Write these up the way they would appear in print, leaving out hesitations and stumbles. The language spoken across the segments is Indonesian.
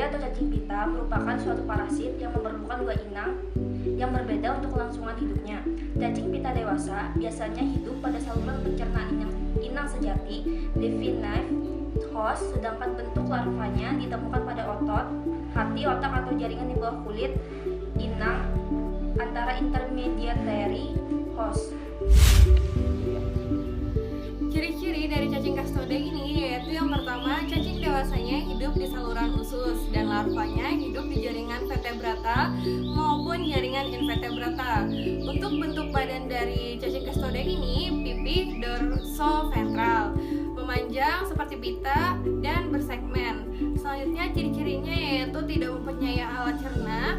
atau cacing pita merupakan suatu parasit yang memerlukan dua inang yang berbeda untuk kelangsungan hidupnya. Cacing pita dewasa biasanya hidup pada saluran pencernaan inang sejati, definite host, sedangkan bentuk larvanya ditemukan pada otot, hati, otak atau jaringan di bawah kulit inang antara intermediary host. Ciri-ciri dari cacing kastode ini yaitu yang pertama, cacing dewasanya hidup di saluran usus dan larvanya hidup di jaringan vertebrata maupun jaringan invertebrata. Untuk bentuk badan dari cacing kastode ini pipi dorsoventral, memanjang seperti pita dan bersegmen. Selanjutnya ciri-cirinya yaitu tidak mempunyai alat cerna,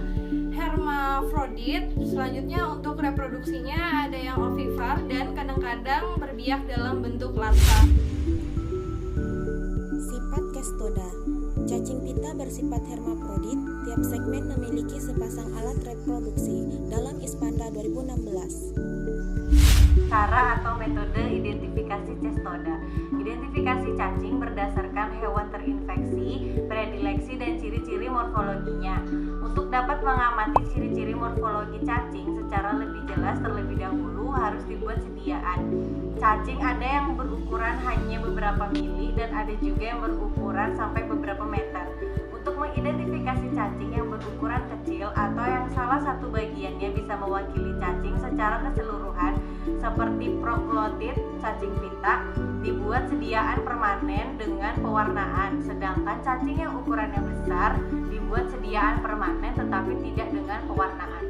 hermafrodit. Selanjutnya untuk reproduksinya ada yang ovivar dan kadang-kadang berbiak dalam bentuk larva. Sifat Castoda. Cacing pita bersifat hermafrodit, tiap segmen memiliki sepasang alat reproduksi. Dalam Ispanda 2016. Cara atau metode identifikasi Castoda. Identifikasi cacing berdasarkan hewan terinfeksi, predileksi dan ciri-ciri morfologinya. Untuk dapat mengamati ciri-ciri morfologi cacing secara lebih jelas terlebih dahulu harus dibuat sediaan. Cacing ada yang berukuran hanya beberapa mili dan ada juga yang berukuran sampai beberapa meter. Untuk mengidentifikasi cacing yang berukuran kecil atau yang salah satu bagiannya bisa mewakili cacing secara keseluruhan seperti proglotid cacing pita, dibuat sediaan permanen dengan pewarnaan, sedangkan cacing yang ukurannya besar dibuat sediaan permanen tetapi tidak dengan pewarnaan.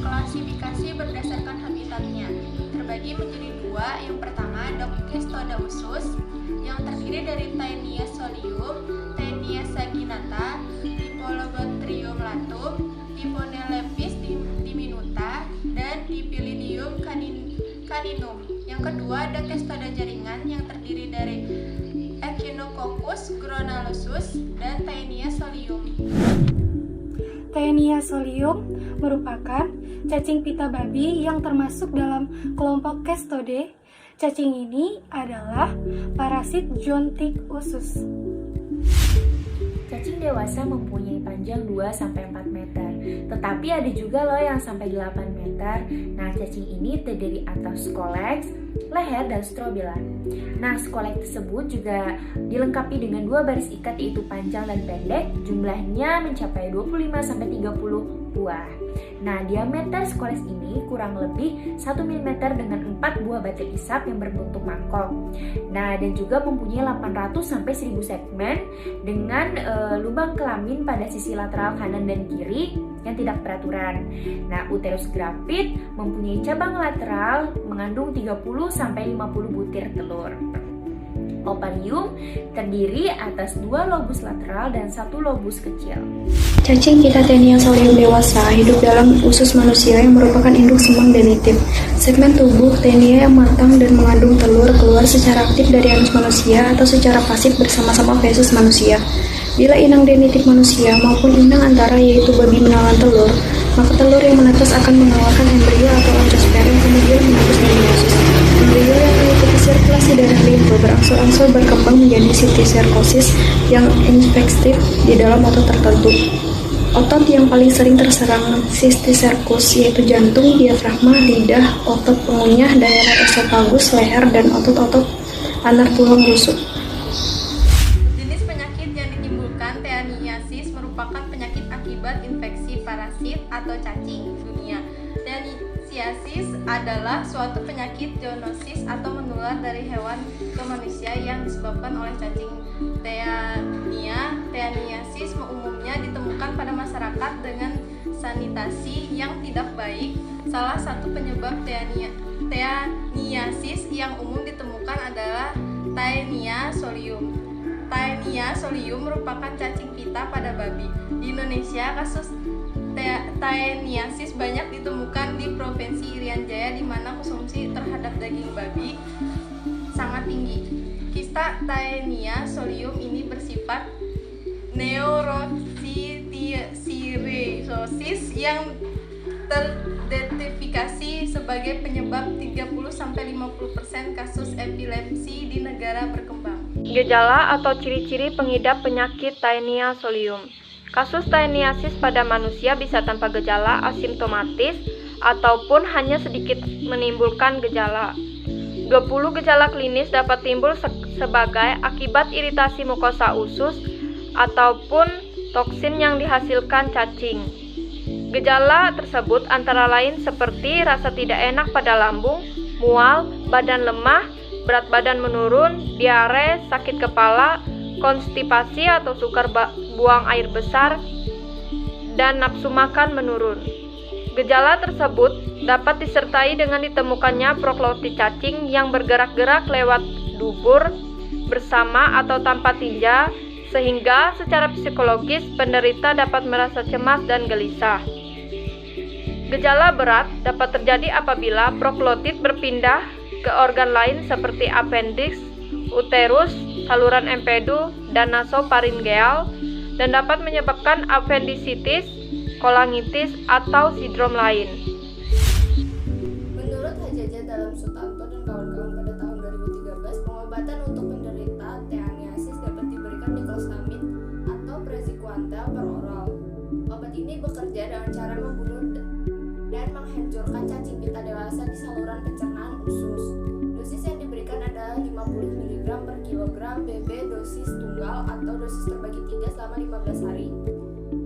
Klasifikasi berdasarkan habitatnya terbagi menjadi dua. Yang pertama, Castoda usus yang terdiri dari Taenia solium, Taenia saginata, Diplodoctrium latum, Diponelepis diminuta, dan Dipilinium caninum. Yang kedua, ada Castoda jaringan yang terdiri dari Echinococcus granulosus dan Taenia solium. Taenia solium merupakan cacing pita babi yang termasuk dalam kelompok Castode. Cacing ini adalah parasit jontik usus. Cacing dewasa mempunyai panjang 2-4 meter, tetapi ada juga loh yang sampai 8 meter. Nah, cacing ini terdiri atas scolex, leher, dan strobila. Nah, scolex tersebut juga dilengkapi dengan dua baris ikat yaitu panjang dan pendek, jumlahnya mencapai 25-30 buah. Nah, diameter scolex ini kurang lebih 1 mm dengan 4 buah batil isap yang berbentuk mangkok. Nah, dan juga mempunyai 800-1000 segmen dengan lubang kelamin pada sisi lateral kanan dan kiri yang tidak beraturan. Nah, uterus grafit mempunyai cabang lateral mengandung 30-50 butir telur. Ovarium terdiri atas 2 lobus lateral dan 1 lobus kecil. Cacing pita Taenia solium dewasa hidup dalam usus manusia yang merupakan induk semang denitif. Segmen tubuh Taenia yang matang dan mengandung telur keluar secara aktif dari anus manusia atau secara pasif bersama-sama feses manusia. Bila inang denitif manusia maupun inang antara yaitu babi menelan telur, maka telur yang menetas akan mengeluarkan embrio atau angiosperm yang kemudian menembus meiosis. Embrio yang mengikuti sirkulasi darah limfe berangsur-angsur berkembang menjadi sistiserkosis yang infektif di dalam otot tertentu. Otot yang paling sering terserang sistiserkus yaitu jantung, diafragma, lidah, otot pengunyah, daerah esofagus, leher, dan otot-otot anar tulang rusuk. Jenis penyakit yang ditimbulkan Taeniasis merupakan penyakit akibat infeksi parasit atau cacing dunia. Taeniasis adalah suatu penyakit zoonosis atau menular dari hewan ke manusia yang disebabkan oleh cacing. Taeniasis umumnya ditemukan pada masyarakat dengan sanitasi yang tidak baik. Salah satu penyebab Taeniasis yang umum ditemukan adalah Taenia solium. Taenia solium merupakan cacing pita pada babi. Di Indonesia, kasus Taeniasis banyak ditemukan di Provinsi Irian Jaya di mana konsumsi terhadap daging babi sangat tinggi. Kista Taenia solium ini bersifat neurositiosis yang teridentifikasi sebagai penyebab 30-50% kasus epilepsi di negara berkembang. Gejala atau ciri-ciri pengidap penyakit Taenia solium. Kasus taeniasis pada manusia bisa tanpa gejala asimptomatis ataupun hanya sedikit menimbulkan gejala. 20 gejala klinis dapat timbul sebagai akibat iritasi mukosa usus ataupun toksin yang dihasilkan cacing. Gejala tersebut antara lain seperti rasa tidak enak pada lambung, mual, badan lemah, berat badan menurun, diare, sakit kepala, konstipasi atau sukar buang air besar, dan nafsu makan menurun. Gejala tersebut dapat disertai dengan ditemukannya proklotit cacing yang bergerak-gerak lewat dubur bersama atau tanpa tinja, sehingga secara psikologis penderita dapat merasa cemas dan gelisah. Gejala berat dapat terjadi apabila proklotit berpindah ke organ lain seperti appendix, uterus, saluran empedu, dan nasofaringeal, dan dapat menyebabkan appendicitis, kolangitis, atau sindrom lain. Menurut Hajaja dalam Sutanto dan kawan-kawan pada tahun 2013, pengobatan untuk penderita taeniasis dapat diberikan niclosamid atau praziquantel per oral. Obat ini bekerja dengan cara membunuh dan menghancurkan cacing pita dewasa di saluran pencernaan usus. Dosis yang diberikan adalah 50 mg per kilogram BB dosis tunggal atau dosis terbagi 3 selama 15 hari.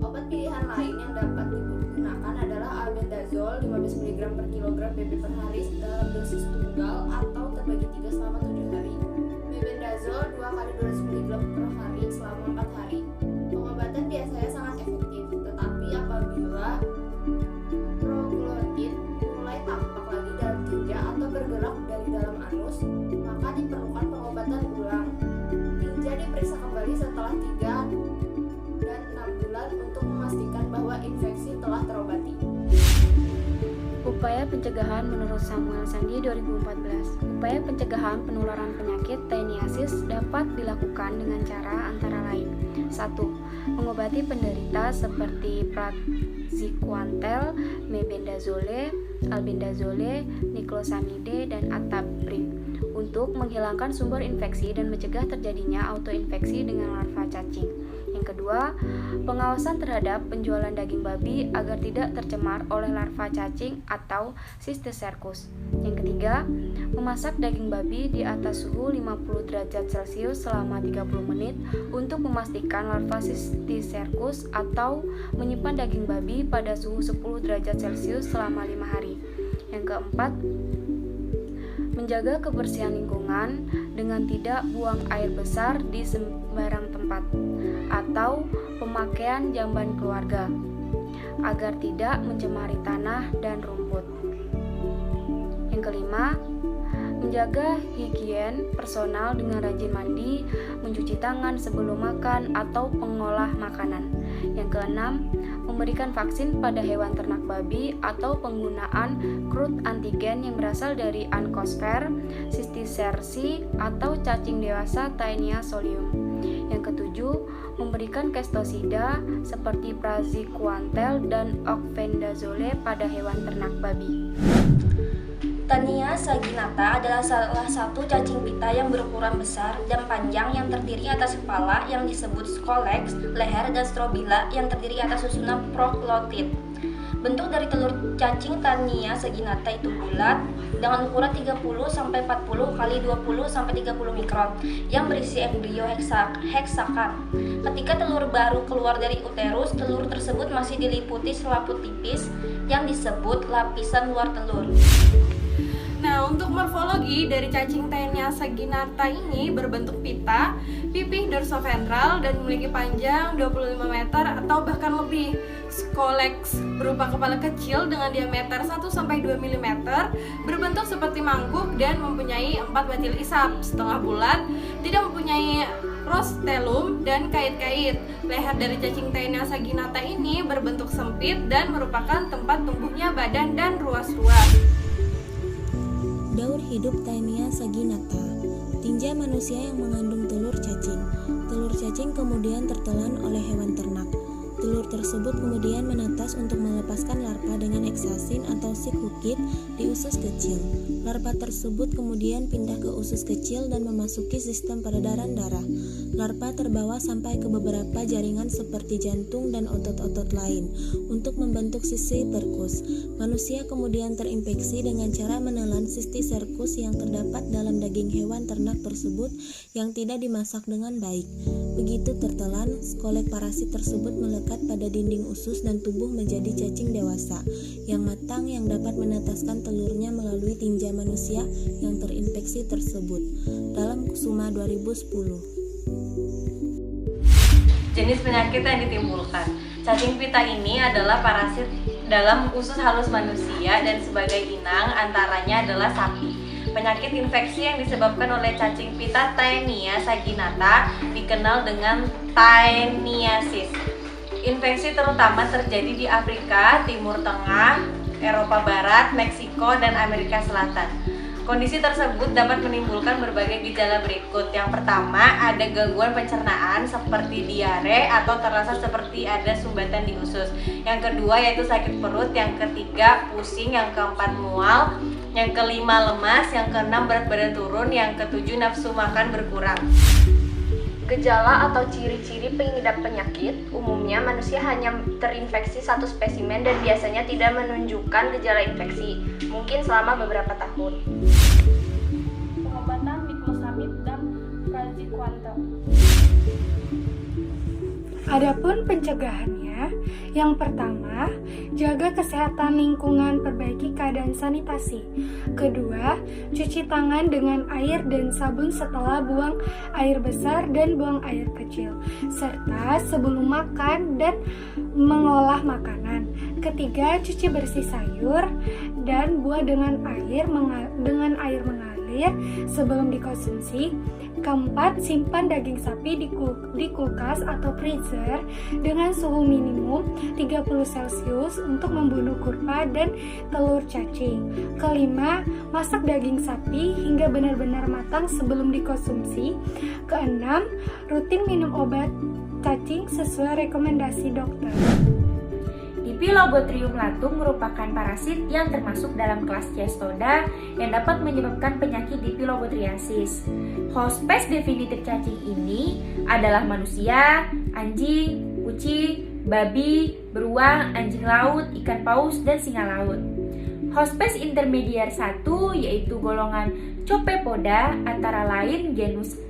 Obat pilihan lain yang dapat digunakan adalah albendazole 15 mg per kilogram BB per hari dalam dosis tunggal atau terbagi 3 selama 7 hari. Mebendazole 2 kali 200 mg per hari selama 4 hari. Pengobatan biasanya sangat efektif, tetapi apabila proklotit mulai tampak lagi dalam tinja atau bergerak dari dalam anus, maka diperlukan pengobatan ulang. Tinja diperiksa kembali setelah 3 dan 6 bulan untuk memastikan bahwa infeksi telah terobati. Upaya pencegahan menurut Samuel Sandi 2014. Upaya pencegahan penularan penyakit taeniasis dapat dilakukan dengan cara antara lain: 1. Mengobati penderita seperti praziquantel, mebendazole, albendazole, niclosamide, dan atabrim untuk menghilangkan sumber infeksi dan mencegah terjadinya autoinfeksi dengan larva cacing. Yang kedua, pengawasan terhadap penjualan daging babi agar tidak tercemar oleh larva cacing atau Cysticercus. Yang ketiga, memasak daging babi di atas suhu 50 derajat Celcius selama 30 menit untuk memastikan larva Cysticercus, atau menyimpan daging babi pada suhu 10 derajat Celcius selama 5 hari. Yang keempat, menjaga kebersihan lingkungan dengan tidak buang air besar di sembarang tempat atau pemakaian jamban keluarga agar tidak mencemari tanah dan rumput. Yang kelima, menjaga higien personal dengan rajin mandi, mencuci tangan sebelum makan atau mengolah makanan. Yang keenam, memberikan vaksin pada hewan ternak babi atau penggunaan crude antigen yang berasal dari Ancosphere, Cysticerci, atau cacing dewasa Taenia solium. Yang ketujuh, memberikan kestosida seperti praziquantel dan oxbendazole pada hewan ternak babi. Taenia saginata adalah salah satu cacing pita yang berukuran besar dan panjang yang terdiri atas kepala yang disebut scolex, leher, dan strobila yang terdiri atas susunan proklotit. Bentuk dari telur cacing Taenia saginata itu bulat dengan ukuran 30-40 x 20-30 mikron yang berisi embrio heksakan. Ketika telur baru keluar dari uterus, telur tersebut masih diliputi selaput tipis yang disebut lapisan luar telur. Nah, untuk morfologi dari cacing Taenia saginata ini berbentuk pita, pipih dorsoventral, dan memiliki panjang 25 meter atau bahkan lebih. Scolex berupa kepala kecil dengan diameter 1-2 mm, berbentuk seperti mangkuk dan mempunyai 4 batil isap, setengah bulat, tidak mempunyai rostellum dan kait-kait. Leher dari cacing Taenia saginata ini berbentuk sempit dan merupakan tempat tumbuhnya badan dan ruas-ruas. Daur hidup Taenia saginata. Tinja manusia yang mengandung telur cacing. Telur cacing kemudian tertelan oleh hewan ternak. Telur tersebut kemudian menetas untuk melepaskan larva dengan eksasin atau sikukit di usus kecil. Larva tersebut kemudian pindah ke usus kecil dan memasuki sistem peredaran darah. Larva terbawa sampai ke beberapa jaringan seperti jantung dan otot-otot lain untuk membentuk sisti serkus. Manusia kemudian terinfeksi dengan cara menelan sisti serkus yang terdapat dalam daging hewan ternak tersebut yang tidak dimasak dengan baik. Begitu tertelan, skolek parasit tersebut melekat pada dinding usus dan tumbuh menjadi cacing dewasa yang matang yang dapat menetaskan telurnya melalui tinja manusia yang terinfeksi tersebut. Dalam Kusuma 2010. Jenis penyakit yang ditimbulkan. Cacing pita ini adalah parasit dalam usus halus manusia dan sebagai inang antaranya adalah sapi. Penyakit infeksi yang disebabkan oleh cacing pita Taenia saginata dikenal dengan taeniasis. Infeksi terutama terjadi di Afrika, Timur Tengah, Eropa Barat, Meksiko, dan Amerika Selatan. Kondisi tersebut dapat menimbulkan berbagai gejala berikut. Yang pertama, ada gangguan pencernaan seperti diare atau terasa seperti ada sumbatan di usus. Yang kedua yaitu sakit perut, yang ketiga pusing, yang keempat mual, yang kelima lemas, yang keenam berat badan turun, yang ketujuh nafsu makan berkurang. Gejala atau ciri-ciri pengidap penyakit, umumnya manusia hanya terinfeksi satu spesimen dan biasanya tidak menunjukkan gejala infeksi, mungkin selama beberapa tahun. Pengobatan Miclosamid dan Praziquantel. Adapun pencegahannya, yang pertama, jaga kesehatan lingkungan, perbaiki keadaan sanitasi. Kedua, cuci tangan dengan air dan sabun setelah buang air besar dan buang air kecil, serta sebelum makan dan mengolah makanan. Ketiga, cuci bersih sayur dan buah dengan air mengalir sebelum dikonsumsi. Keempat, simpan daging sapi di kulkas atau freezer dengan suhu minimum 30 Celcius untuk membunuh kurva dan telur cacing. Kelima, masak daging sapi hingga benar-benar matang sebelum dikonsumsi. Keenam, rutin minum obat cacing sesuai rekomendasi dokter. Dipilobotrium latum merupakan parasit yang termasuk dalam kelas Cestoda yang dapat menyebabkan penyakit dipilobotriasis. Hospes definitif cacing ini adalah manusia, anjing, kucing, babi, beruang, anjing laut, ikan paus, dan singa laut. Hospes intermediar 1 yaitu golongan Copepoda antara lain genus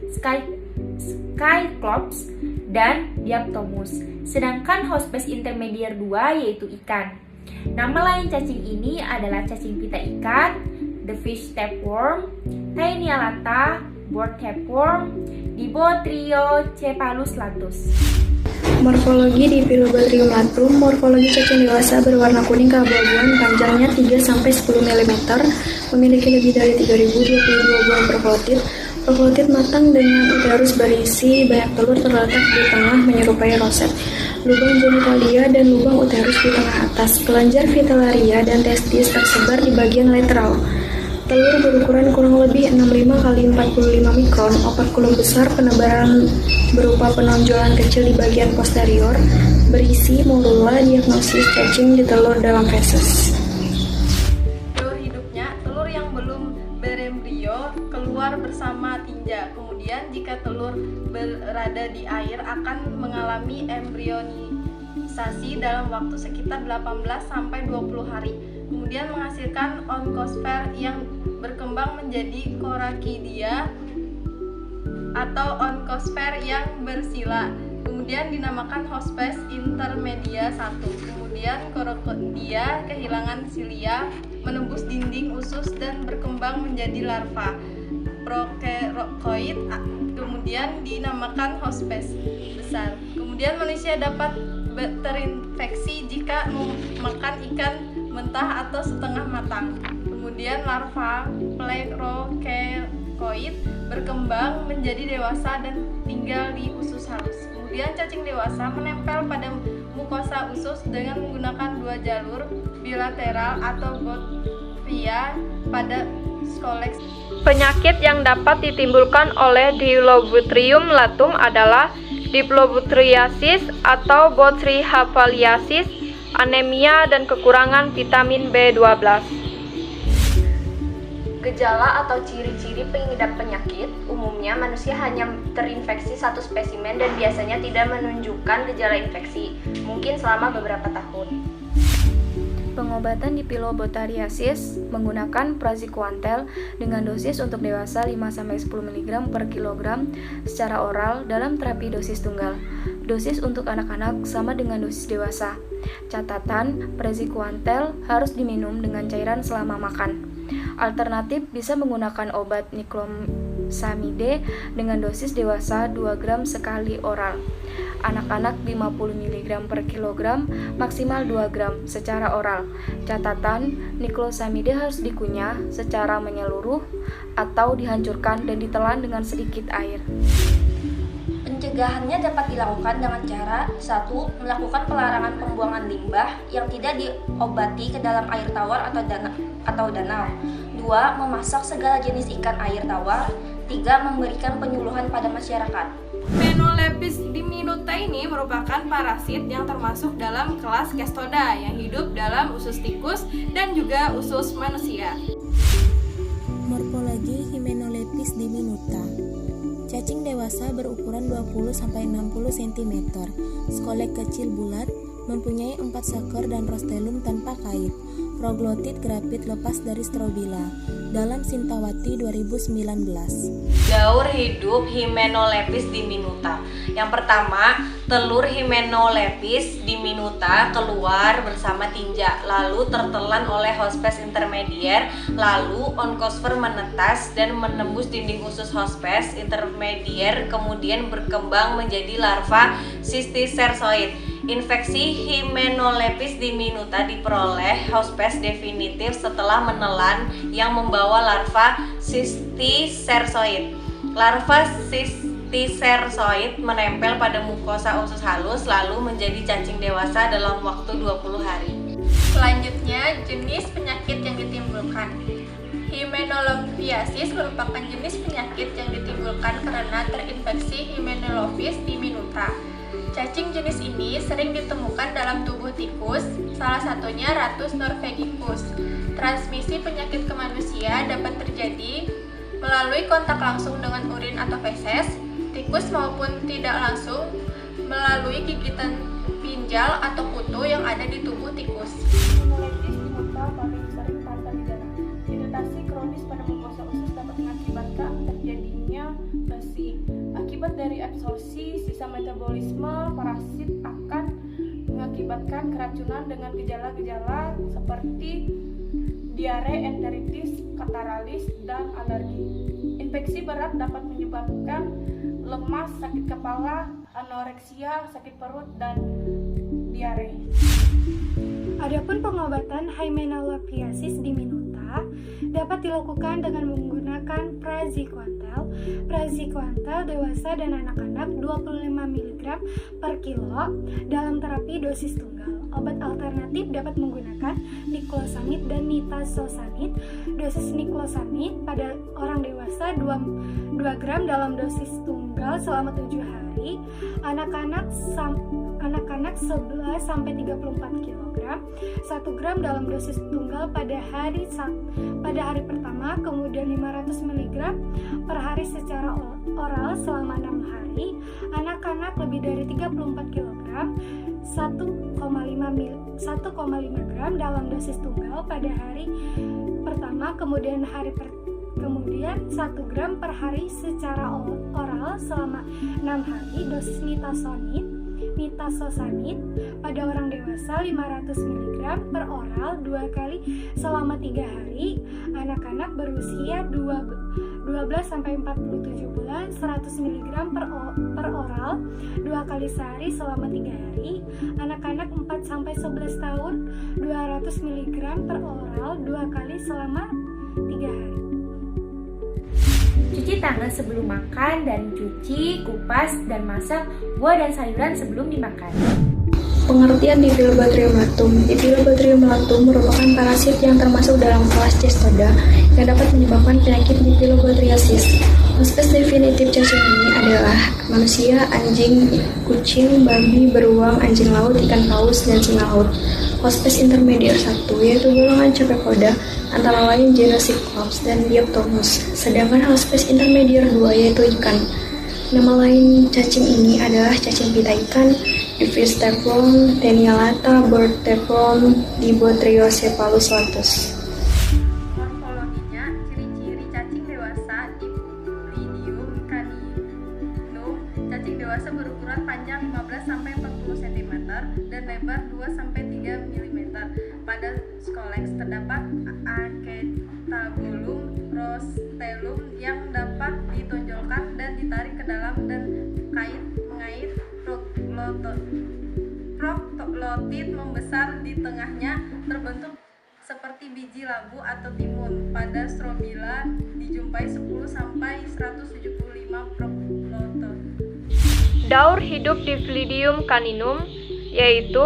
Skyclops dan Diaptomus. Sedangkan hospes intermediar 2 yaitu ikan. Nama lain cacing ini adalah cacing pita ikan, the fish tapeworm, Taenia lata, board tapeworm, Dibotriocephalus latus. Morfologi Dipilobotrium latum. Morfologi cacing dewasa berwarna kuning keabu-abuan, panjangnya 3-10 mm, memiliki lebih dari 3022 buah prototit. Prototit matang dengan uterus berisi banyak telur terletak di tengah menyerupai roset. Lubang genitalia dan lubang uterus di tengah atas. Kelenjar vitellaria dan testis tersebar di bagian lateral. Telur berukuran kurang lebih 65 x 45 mikron. Operkulum besar, penebalan berupa penonjolan kecil di bagian posterior. Berisi morula. Diagnosis cacing di telur dalam feses. Keluar bersama tinja. Kemudian jika telur berada di air akan mengalami embrionisasi dalam waktu sekitar 18-20 hari. Kemudian menghasilkan onkosfer yang berkembang menjadi korakidia atau onkosfer yang bersila. Kemudian dinamakan hospes intermedia 1. Kemudian korakidia kehilangan silia, menembus dinding usus dan berkembang menjadi larva prokerokoid, kemudian dinamakan hospes besar. Kemudian manusia dapat terinfeksi jika makan ikan mentah atau setengah matang. Kemudian larva plerokerokoid berkembang menjadi dewasa dan tinggal di usus halus. Kemudian cacing dewasa menempel pada mukosa usus dengan menggunakan 2 jalur bilateral atau via pada skolek. Penyakit yang dapat ditimbulkan oleh Dipilobotrium latum adalah diplobutriasis atau botryghapaliasis, anemia, dan kekurangan vitamin B12. Gejala atau ciri-ciri pengidap penyakit, umumnya manusia hanya terinfeksi satu spesimen dan biasanya tidak menunjukkan gejala infeksi, mungkin selama beberapa tahun. Pengobatan dipilobotariasis menggunakan praziquantel dengan dosis untuk dewasa 5-10 mg per kilogram secara oral dalam terapi dosis tunggal. Dosis untuk anak-anak sama dengan dosis dewasa. Catatan, praziquantel harus diminum dengan cairan selama makan. Alternatif bisa menggunakan obat niclosamide dengan dosis dewasa 2 gram sekali oral. Anak-anak 50 mg per kilogram, maksimal 2 gram secara oral. Catatan, niclosamide harus dikunyah secara menyeluruh atau dihancurkan dan ditelan dengan sedikit air. Pencegahannya dapat dilakukan dengan cara 1. Melakukan pelarangan pembuangan limbah yang tidak diobati ke dalam air tawar atau danau. 2. Memasak segala jenis ikan air tawar. 3. Memberikan penyuluhan pada masyarakat. Hymenolapis diminuta ini merupakan parasit yang termasuk dalam kelas Cestoda yang hidup dalam usus tikus dan juga usus manusia. Morfologi Hymenolapis diminuta. Cacing dewasa berukuran 20-60 cm, skolek kecil bulat, mempunyai 4 seker dan rostelum tanpa kait, proglotit grapit lepas dari strobila. Dalam Sintawati 2019. Gaur hidup Hymenolapis diminuta. Yang pertama, telur Hymenolapis diminuta keluar bersama tinja, lalu tertelan oleh hospes intermedier, lalu onkosfer menetas dan menembus dinding usus hospes intermedier, kemudian berkembang menjadi larva cysticercoid. Infeksi Hymenolapis diminuta diperoleh hospes definitif setelah menelan yang membawa larva cysticercoid. Larva cysticercoid menempel pada mukosa usus halus lalu menjadi cacing dewasa dalam waktu 20 hari. Selanjutnya, jenis penyakit yang ditimbulkan. Hymenolophiasis merupakan jenis penyakit yang ditimbulkan karena terinfeksi Hymenolapis diminuta. Cacing jenis ini sering ditemukan dalam tubuh tikus, salah satunya Ratus norvegicus. Transmisi penyakit ke manusia dapat terjadi melalui kontak langsung dengan urin atau feses, tikus maupun tidak langsung melalui gigitan pinjal atau kutu yang ada di tubuh tikus. Hymenolapis diminuta paling sering tanpa gejala. Iritasi kronis pada mukosa usus dapat mengakibatkan terjadinya lesi. Akibat dari absorpsi sisa metabolisme, parasit akan mengakibatkan keracunan dengan gejala-gejala seperti diare, enteritis, kataralis, dan alergi. Infeksi berat dapat menyebabkan lemas, sakit kepala, anoreksia, sakit perut, dan diare. Adapun pengobatan Hymenolaphiasis diminuta dapat dilakukan dengan menggunakan praziquantel. Praziquantel dewasa dan anak-anak 25 mg per kilo dalam terapi dosis tunggal. Obat alternatif dapat menggunakan niclosamid dan nitazosanid. Dosis niclosamid pada orang dewasa 2 gram dalam dosis tunggal selama 7 hari. Anak-anak 11 sampai 34 kg, 1 gram dalam dosis tunggal pada hari pertama, kemudian 500 mg per hari secara oral selama 6 hari. Anak-anak lebih dari 34 kg, 1,5 gram dalam dosis tunggal pada hari pertama, kemudian 1 gram per hari secara oral selama 6 hari. Dosis nitazosanid pada orang dewasa 500 mg per oral 2 kali selama 3 hari. Anak-anak berusia 12-47 bulan 100 mg per oral 2 kali sehari selama 3 hari. Anak-anak 4-11 tahun 200 mg per oral 2 kali selama 3 hari. Cuci tangan sebelum makan dan cuci, kupas, dan masak buah dan sayuran sebelum dimakan. Pengertian Diphyllobothriomatum. Diphyllobothriomatum Inomonatum merupakan parasit yang termasuk dalam kelas Cestoda yang dapat menyebabkan penyakit Diplobothriasis. Hospes definitif cacing ini adalah manusia, anjing, kucing, babi, beruang, anjing laut, ikan paus, dan singa laut. Hospes intermedier 1 yaitu golongan Cephalopoda antara lain genus Cyclops dan Dioptomys. Sedangkan hospes intermedier 2 yaitu ikan. Nama lain cacing ini adalah cacing pita ikan, Diphis tapeworm, Taenia lata, bird tapeworm, Dibothriocephalus latus. Morfologinya, ciri-ciri cacing dewasa Diplydium caninum. Cacing dewasa berukuran panjang 15-40 cm dan lebar 2-3 mm. Pada scolex terdapat acetabulum rostellum yang dapat ditonjolkan dan ditarik ke dalam dan mengait proktolotid membesar di tengahnya terbentuk seperti biji labu atau timun. Pada strobila dijumpai 10-175 proktolotid. Daur hidup di Diplydium caninum yaitu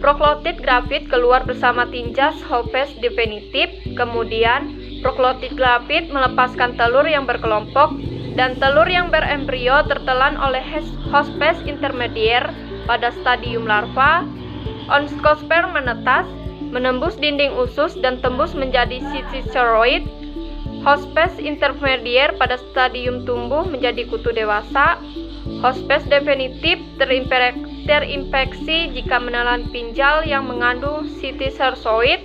proklotid grafit keluar bersama tinjas hospes definitif, kemudian proklotid grafit melepaskan telur yang berkelompok dan telur yang berembrio tertelan oleh hospes intermedier pada stadium larva. Onskosper menetas, menembus dinding usus dan tembus menjadi ciceroid. Hospes intermedier pada stadium tumbuh menjadi kutu dewasa. Hospes definitif terinfeksi jika menelan pinjal yang mengandung citicersoid.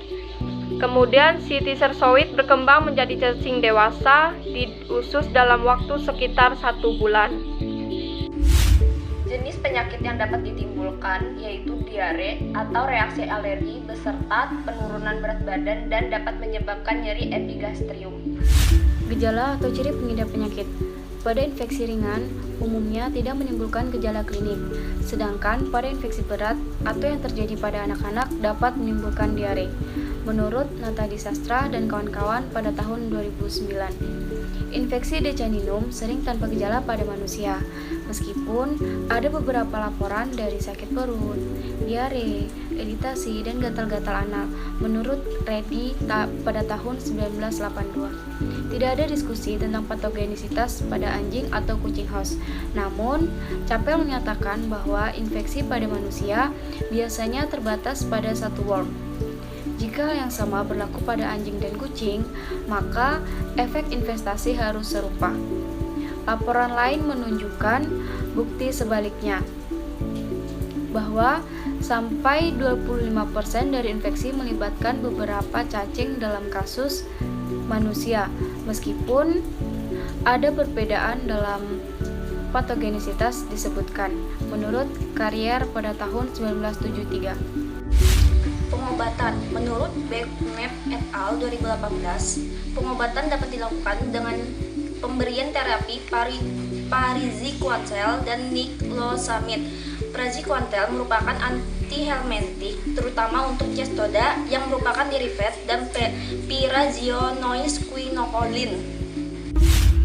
Kemudian citicersoid berkembang menjadi cacing dewasa di usus dalam waktu sekitar 1 bulan. Jenis penyakit yang dapat ditimbulkan yaitu diare atau reaksi alergi beserta penurunan berat badan dan dapat menyebabkan nyeri epigastrium. Gejala atau ciri pengidap penyakit. Pada infeksi ringan, umumnya tidak menimbulkan gejala klinik, sedangkan pada infeksi berat atau yang terjadi pada anak-anak dapat menimbulkan diare. Menurut Natadi Sastra dan kawan-kawan pada tahun 2009, infeksi decaninum sering tanpa gejala pada manusia, meskipun ada beberapa laporan dari sakit perut, diare, iritasi, dan gatal-gatal anal. Menurut Reddy pada tahun 1982, tidak ada diskusi tentang patogenisitas pada anjing atau kucing host. Namun, Capel menyatakan bahwa infeksi pada manusia biasanya terbatas pada satu worm. Jika hal yang sama berlaku pada anjing dan kucing, maka efek investasi harus serupa. Laporan lain menunjukkan bukti sebaliknya, bahwa sampai 25% dari infeksi melibatkan beberapa cacing dalam kasus manusia, meskipun ada perbedaan dalam patogenisitas disebutkan, menurut Carrier pada tahun 1973. Pengobatan. Menurut Beckman et al. 2018, pengobatan dapat dilakukan dengan pemberian terapi praziquantel dan niclosamide. Praziquantel merupakan antihelmintik terutama untuk Cestoda yang merupakan derivat dan pyrazinoids quinocolin.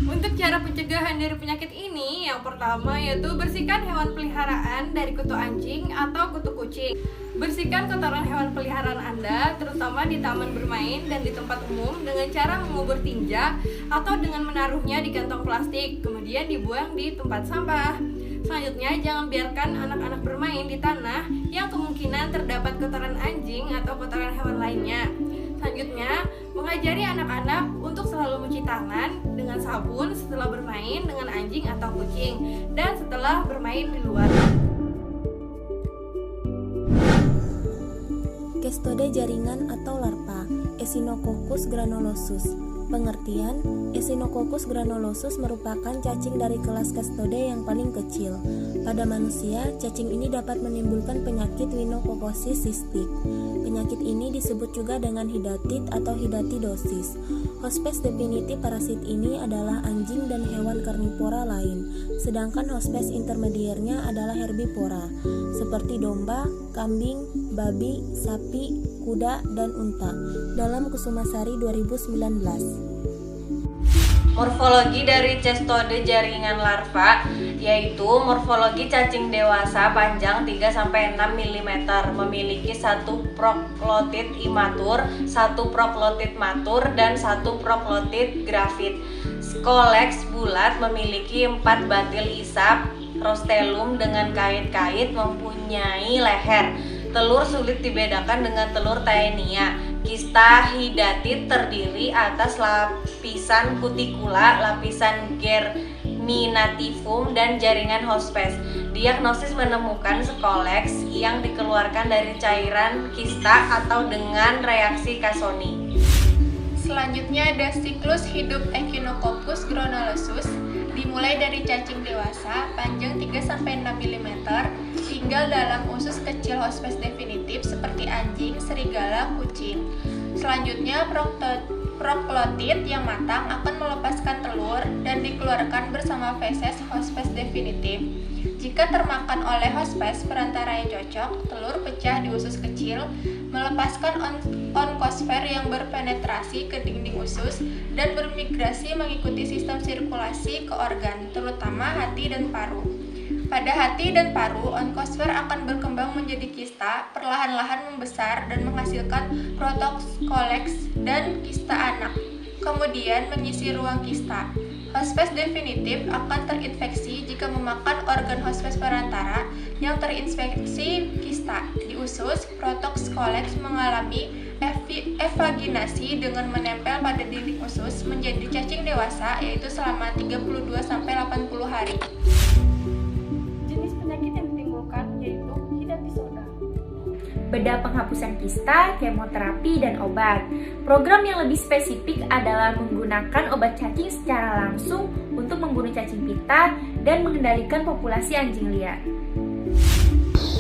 Untuk cara pencegahan dari penyakit ini, yang pertama yaitu bersihkan hewan peliharaan dari kutu anjing atau kutu kucing. Bersihkan kotoran hewan peliharaan Anda, terutama di taman bermain dan di tempat umum, dengan cara mengubur tinja atau dengan menaruhnya di kantong plastik, kemudian dibuang di tempat sampah. Selanjutnya, jangan biarkan anak-anak bermain di tanah yang kemungkinan terdapat kotoran anjing atau kotoran hewan lainnya. Selanjutnya, mengajari anak-anak untuk selalu mencuci tangan dengan sabun setelah bermain dengan anjing atau kucing dan setelah bermain di luar. Cestoda jaringan atau larva, Echinococcus granulosus. Pengertian, Echinococcus granulosus merupakan cacing dari kelas Cestoda yang paling kecil. Pada manusia, cacing ini dapat menimbulkan penyakit Rhinococcus cystic. Penyakit ini disebut juga dengan hidatit atau hidatidosis. Hospes definitif parasit ini adalah anjing dan hewan karnivora lain, sedangkan hospes intermediernya adalah herbivora, seperti domba, kambing, babi, sapi, kuda, dan unta. Dalam Kusumasari 2019. Morfologi dari Cestoda jaringan larva. yaitu morfologi cacing dewasa panjang 3-6 mm, memiliki 1 proklotid imatur, 1 proklotid matur, dan 1 proklotid grafit. Scolex bulat memiliki 4 batil isap, rostelum dengan kait-kait, mempunyai leher. Telur sulit dibedakan dengan telur Taenia. Kista hidatid terdiri atas lapisan kutikula, lapisan germinativum, dan jaringan hospes. Diagnosis menemukan Scolex yang dikeluarkan dari cairan kista atau dengan reaksi Casoni. Selanjutnya ada siklus hidup Echinococcus granulosus, dimulai dari cacing dewasa panjang 3-6 mm, tinggal dalam usus kecil hospes definitif seperti anjing, serigala, kucing. Selanjutnya proklotid yang matang akan melepaskan telur dan dikeluarkan bersama feses hospes definitif. Jika termakan oleh hospes perantara yang cocok, telur pecah di usus kecil, melepaskan onkosfer yang berpenetrasi ke dinding usus dan bermigrasi mengikuti sistem sirkulasi ke organ, terutama hati dan paru. Pada hati dan paru, onkosfer akan berkembang menjadi kista, perlahan-lahan membesar dan menghasilkan protoscolex dan kista anak, kemudian mengisi ruang kista. Hospes definitif akan terinfeksi jika memakan organ hospes perantara yang terinfeksi kista. Di usus, protoscolex mengalami evaginasi dengan menempel pada dinding usus menjadi cacing dewasa, yaitu selama 32-80 hari. Jenis penyakit yang ditimbulkan yaitu hidatisoda. Bedah penghapusan kista, kemoterapi, dan obat. Program yang lebih spesifik adalah menggunakan obat cacing secara langsung untuk membunuh cacing pita dan mengendalikan populasi anjing liar.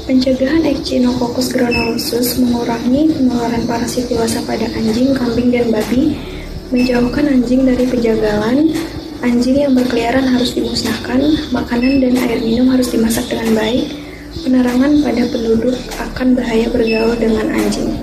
Pencegahan Echinococcus granulosus mengurangi penularan parasit dewasa pada anjing, kambing, dan babi, menjauhkan anjing dari penjagalan, anjing yang berkeliaran harus dimusnahkan, makanan dan air minum harus dimasak dengan baik, penerangan pada penduduk akan bahaya bergaul dengan anjing.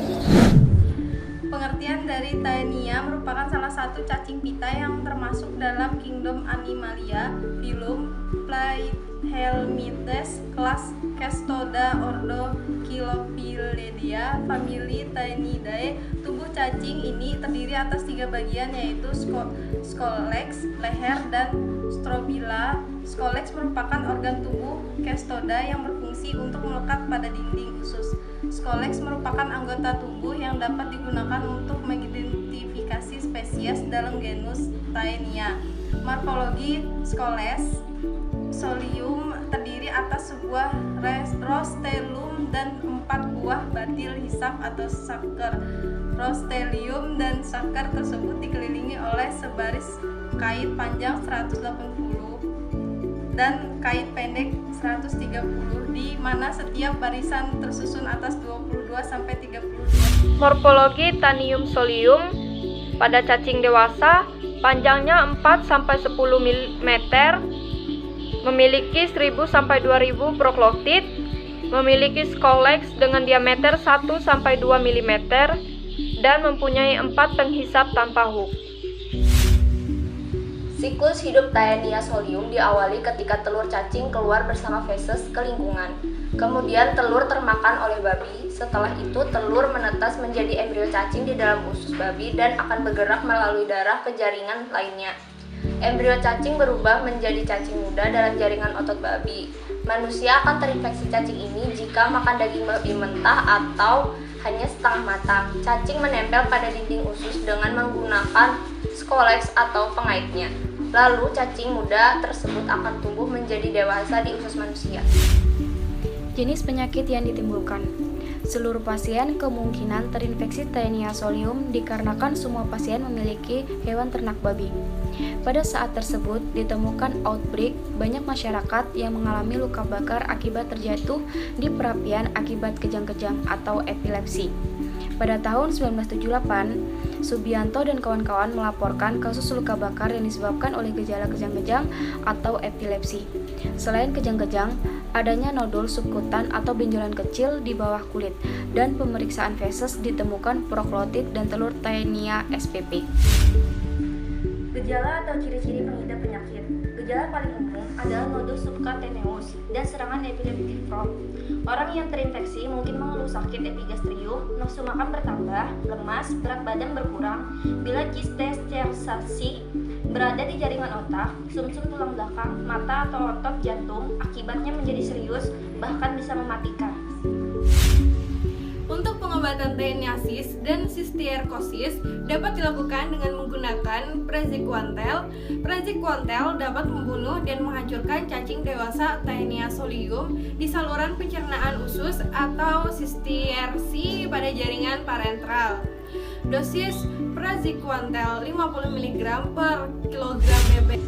Pengertian dari Taenia merupakan salah satu cacing pita yang termasuk dalam kingdom Animalia, filum Platyhelminthes, kelas Castoda, ordo Chilophilidae, famili Taenidae. Tubuh cacing ini terdiri atas 3 bagian, yaitu Scolex, leher, dan strobila. Scolex merupakan organ tubuh Castoda yang berfungsi untuk melekat pada dinding usus. Scolex merupakan anggota tubuh yang dapat digunakan untuk mengidentifikasi spesies dalam genus Taenia. Morfologi Scolex solium terdiri atas sebuah rostelum dan 4 buah batil hisap atau saker. Rostelium dan saker tersebut dikelilingi oleh sebaris kait panjang 180 dan kait pendek 130, di mana setiap barisan tersusun atas 22-32. Morfologi Taenium solium pada cacing dewasa panjangnya 4-10 mm, memiliki 1000-2000 proklotid, memiliki Scolex dengan diameter 1-2 mm, dan mempunyai 4 penghisap tanpa hook. Siklus hidup Taenia solium diawali ketika telur cacing keluar bersama feses ke lingkungan. Kemudian telur termakan oleh babi. Setelah itu telur menetas menjadi embrio cacing di dalam usus babi dan akan bergerak melalui darah ke jaringan lainnya. Embrio cacing berubah menjadi cacing muda dalam jaringan otot babi. Manusia akan terinfeksi cacing ini jika makan daging babi mentah atau hanya setengah matang. Cacing menempel pada dinding usus dengan menggunakan Scolex atau pengaitnya. Lalu cacing muda tersebut akan tumbuh menjadi dewasa di usus manusia. Jenis penyakit yang ditimbulkan. Seluruh pasien kemungkinan terinfeksi Taenia solium dikarenakan semua pasien memiliki hewan ternak babi. Pada saat tersebut ditemukan outbreak, banyak masyarakat yang mengalami luka bakar akibat terjatuh di perapian akibat kejang-kejang atau epilepsi. Pada tahun 1978, Subianto dan kawan-kawan melaporkan kasus luka bakar yang disebabkan oleh gejala kejang-kejang atau epilepsi. Selain kejang-kejang, adanya nodul subkutan atau benjolan kecil di bawah kulit, dan pemeriksaan feses ditemukan proklotid dan telur Taenia spp. Gejala atau ciri-ciri pengidap penyakit. Gejala paling umum adalah nodus subcutaneus dan serangan epileptik Fromm. Orang yang terinfeksi mungkin mengeluh sakit epigastrium, nafsu makan bertambah, lemas, berat badan berkurang. Bila kisterisasi berada di jaringan otak, sumsum tulang belakang, mata atau otot jantung, akibatnya menjadi serius, bahkan bisa mematikan. Untuk pengobatan teniasis dan sisticercosis dapat dilakukan dengan menggunakan praziquantel. Praziquantel dapat membunuh dan menghancurkan cacing dewasa Taenia solium di saluran pencernaan usus atau sisticerci pada jaringan parentral. Dosis praziquantel 50 mg per kilogram bebek.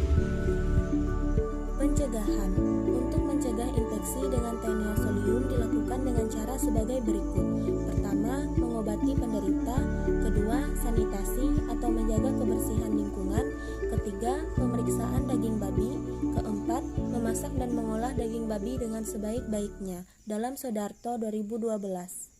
Pencegahan. Untuk mencegah infeksi dengan Taenia solium dilakukan dengan cara sebagai berikut. Pertama, mengobati penderita. Kedua, sanitasi atau menjaga kebersihan lingkungan. Ketiga, pemeriksaan daging babi. Keempat, memasak dan mengolah daging babi dengan sebaik-baiknya. Dalam Soedarto 2012.